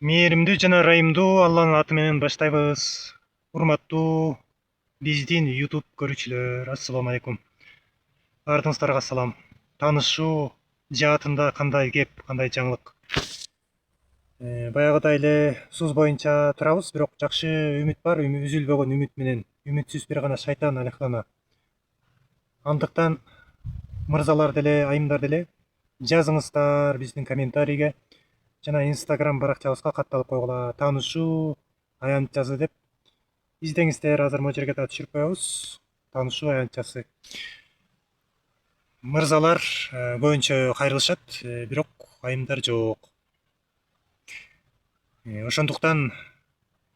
Мээримдүү жана ырайымдуу Алланын аты менен баштайбыз. Урматтуу биздин YouTube көрүүчүлөр, ассаламу алейкум. Баардыгыңыздарга салам. Таанышуу жаатында кандай кеп, кандай жаңылык. Баягыдай эле сууз боюнча турабыз, бирок жакшы үмүт бар, үзүлбөгөн үмүт менен. Үмүтсүз бир гана шайтан алектана. Андыктан мырзалар деле, айымдар деле жазыңыздар биздин комментарийге жана Instagram баракчабызга катталып койгула. Таанышуу аянтчасы деп издеңиздер. Азыр могу жерге да түшүрүп коебуз. Таанышуу аянтчасы. Мырзалар көбүнчө кайрылышат, бирок айымдар жок. Ошондуктан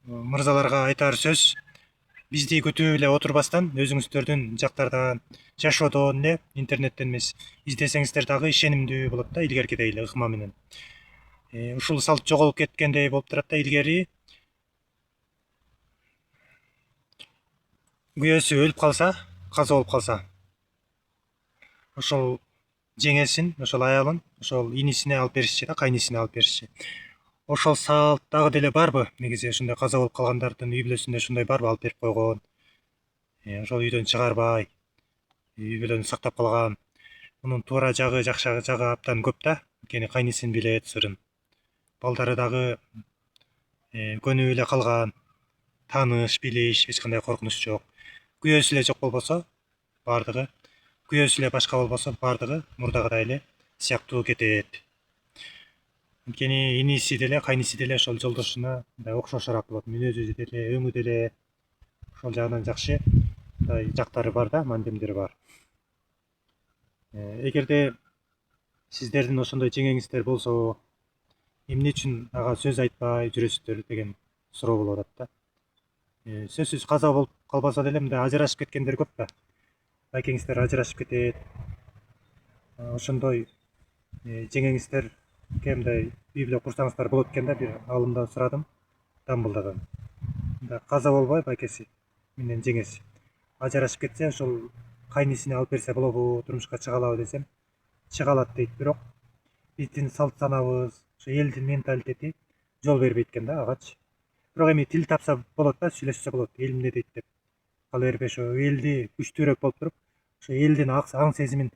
мырзаларга айтар сөз: бизди күтүп эле отурбастан, өзүңүздөрдүн жактардан, жашоодон эле, интернеттен эмес издесеңиздер дагы ишенимдүү болот да, илгеркидей эле ыкма менен. Ушул салт жоголуп кеткендей болуп турат да. Илгери күйөөсү өлүп калса, каза болуп калса, ошол жеңесин, ошол аялын, ошол инисине алып беришчи да, кайнисине алып беришчи. Ошол салт дагы деле барбы? Негизи ошондой каза болуп калгандардын үй бүлөсүндө ушундай барбы, алып берип койгон, ошол үйдөн чыгарбай, үй бүлөнү сактап калган. Мунун туура жагы, жакшы жагы абдан көп да. Анткени кайнисин билет сырын. Балдары дагы көнүп эле калган. Тааныш, билиш, эч кандай коркунуч жок. Күйөөсү эле жок болбосо, баардыгы, күйөөсү эле башка болбосо, баардыгы мурдагыдай эле сыяктуу кетет. Анткени иниси деле, кайниси деле ошол жолдошуна мындай окшошураак болот. Мүнөзү деле, өңү деле ошол жагынан жакшы жактары бар да, мандемдери бар. Эгерде сиздердин ошондой жеңеңиздер болсо, эмне үчүн ага сөз айтпай жүрөсүздөр деген суроо болуп атат да. Сөзсүз каза болуп калбаса деле мындай ажырашып кеткендер көп да. Байкеңиздер ажырашып кетет. Ошондой жеңеңиздерге мындай үй бүлө курсаңыздар болот экен да. Бир алымдан сурадым Дамблдордон. Мындай каза болбой байкеси менен жеңеси ажырашып кетсе, ошол кайнисине алып берсе болобу, турмушка чыга алабы десем, чыга алат дейт. Бирок биздин салт санабыз, ошо элдин менталитети жол бербейт экен да агачы. Бирок эми тил тапса болот да, сүйлөшсө болот. Эл эмне дейт деп кала бербей, ошо элди күчтүүрөөк болуп туруп, ошо элдин аң сезимин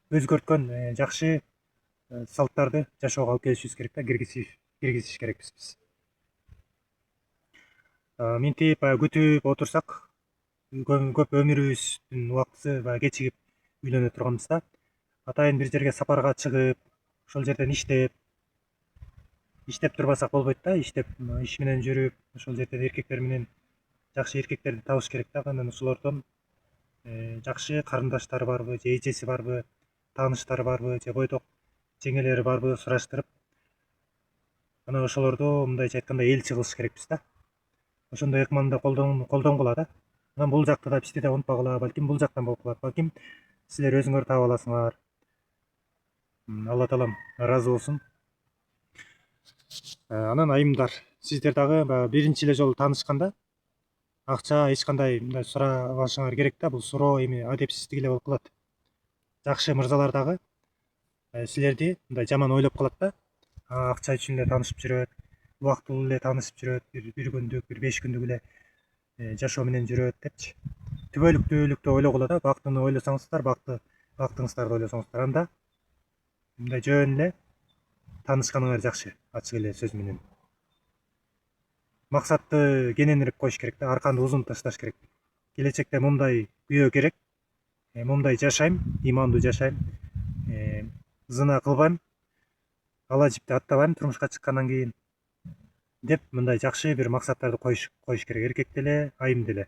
өзгөрткөн жакшы салттарды жашоого алып келишибиз керек да, киргизиш керекпиз биз. Минтип күтүп отурсак, көп өмүрүбүздүн убактысы баягы кечигип үйлөнө турганбызда. Атайын бир жерге сапарга чыгып, ошол жерден иштеп турбасак болбойт да. Иштеп, иш менен жүрүп, ошол жерден эркектер менен жакшы эркектерди табыш керек да. Анан ошолордон жакшы карындаштары барбы, же эжеси барбы, тааныштары барбы, же бойдок жеңелери барбы сураштырып, анан ошолорду мындайча айтканда элчи кылыш керекпиз да. Ошондой ыкманы колдонгула да. Анан бул жакта да бизди да унутпагыла. Балким бул жактан болуп калат. Балким силер өзүңөр таап аласыңар. Алла таалам ыраазы болсун. Анан айымдар, сиздер дагы баягы биринчи эле жолу таанышканда акча эч кандай мындай сурабашыңар керек да. Бул суроо эми адепсиздик эле болуп калат. Жакшы мырзалар дагы силерди мындай жаман ойлоп калат да. Акча үчүн эле таанышып жүрөт, убактылуу эле таанышып жүрөт, бир күндүк, бир 5 күндүк эле жашоо менен жүрөт депчи. Түбөлүктүү ойлогула да. Бактыны ойлосоңуздар, бактыңыздарды ойлосоңуздар, анда мындай жөн эле таанышканыңар жакшы, ачык эле сөз менен. Максатты кененирээк коюш керек да, арканды узун ташташ керек. Келечекте мындай күйөө керек, мындай жашайм, имандуу жашайм, зына кылбайм, ала жипти аттабайм турмушка чыккандан кийин деп мындай жакшы бир максаттарды коюш керек, эркек деле, айым деле.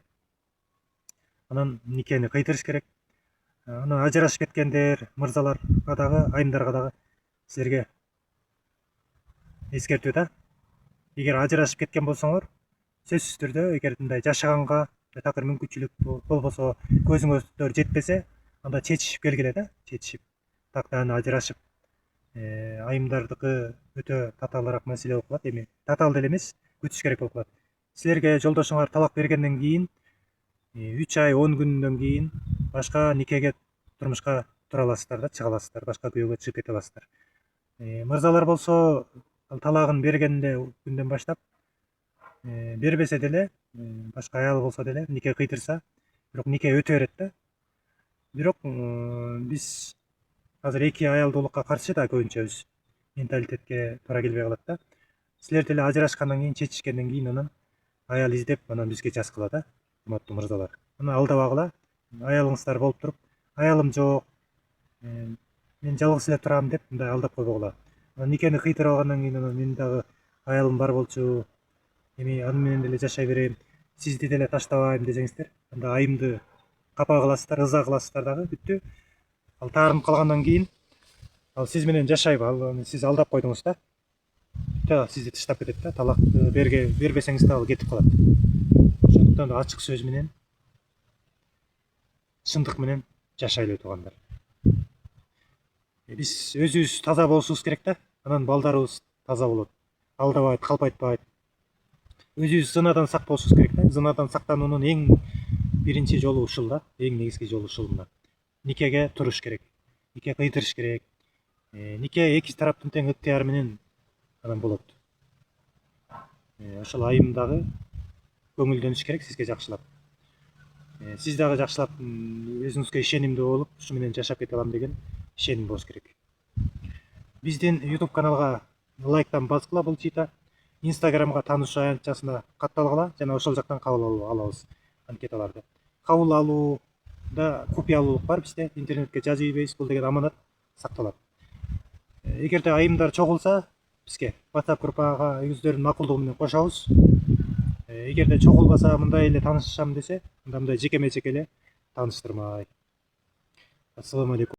Анан никени кыйтырыш керек. Анан ажырашып кеткендер, мырзаларга дагы, айымдарга дагы силерге эскертүү да. Эгер ажырашып кеткен болсоңор, сөзсүз түрдө, эгер мындай жашаганга такыр мүмкүнчүлүк болбосо, көзүңөр жетпесе, анда чечишип келгиле да, чечишип. Тактан ажырашып, айымдардыкы өтө татаалыраак маселе болуп калат. Эми татаал деле эмес, күтүш керек болуп калат. Силерге жолдошуңар талак бергенден кийин 3 ай 10 күндөн кийин башка никеге турмушка тура аласыздар да, чыга аласыздар, башка күйөөгө чыгып кете аласыздар. Мырзалар болсо Ал талагын бергенде күндөн баштап бербесе деле, башка аял болсо деле, нике кыйтырса, бирок нике өтө берет да. Бирок биз азыр эки аялдуулукка каршы да көбүнчөбүз. Менталитетке туура келбей калат да. Силер деле ажырашкандан кийин, чечишкенден кийин анан аял издеп анан бизге жазгыла да, урматтуу мырзалар. Аны алдабагыла. Аялыңыздар болуп туруп, аялым жок, мен жалгыз эле турам деп мындай алдап койбогула. Анан никени кыйтырып алгандан кийин анан мен дагы аялым бар болчу, эми аны менен деле жашай берем, сизди деле таштабайм десеңиздер, анда айымды капа кыласыздар, ыза кыласыздар дагы, бүттү. Ал таарынып калгандан кийин ал сиз менен жашайбы, ал сиз алдап койдуңуз да. Бүттү, сизди таштап кетет да, талакты бербесеңиз да ал кетип калат. Ошондуктан ачык сөз менен, чындык менен жашайлы туугандар. Биз өзүбүз таза болушубуз керек да, анан балдарыбыз таза болот. Алдабайт, калпайтпайт. Өзүбүз зынадан сак болушубуз керек да. Зынадан сактануунун эң биринчи жолу ушул да, эң негизги жолу ушул мына. Никеге туруш керек. Нике кыйтырыш керек. Нике эки тараптын тең ыктыяры менен анан болот. Ошол айым дагы көңүлдөнүш керек сизге жакшылап. Сиз дагы жакшылап өзүңүзгө ишенимдүү болуп, ушу менен жашап кете алам деген ишеним болуш керек. Биздин YouTube каналга лайктан баскыла бул чита. Instagramга таанышуу аянтчасына катталгыла жана ошол жактан кабыл алабыз анкеталарды. Кабыл алууда купуялуулук бар бизде, интернетке жазып ийбейбиз, бул деген аманат сакталат. Эгерде айымдар чогулса, бизге WhatsApp группага өздөрүнүн макулдугу менен кошобуз. Эгерде чогулбаса, мындай эле таанышышам десе, анда мындай жекеме жеке эле тааныштырмай. Ассаламу алейкум.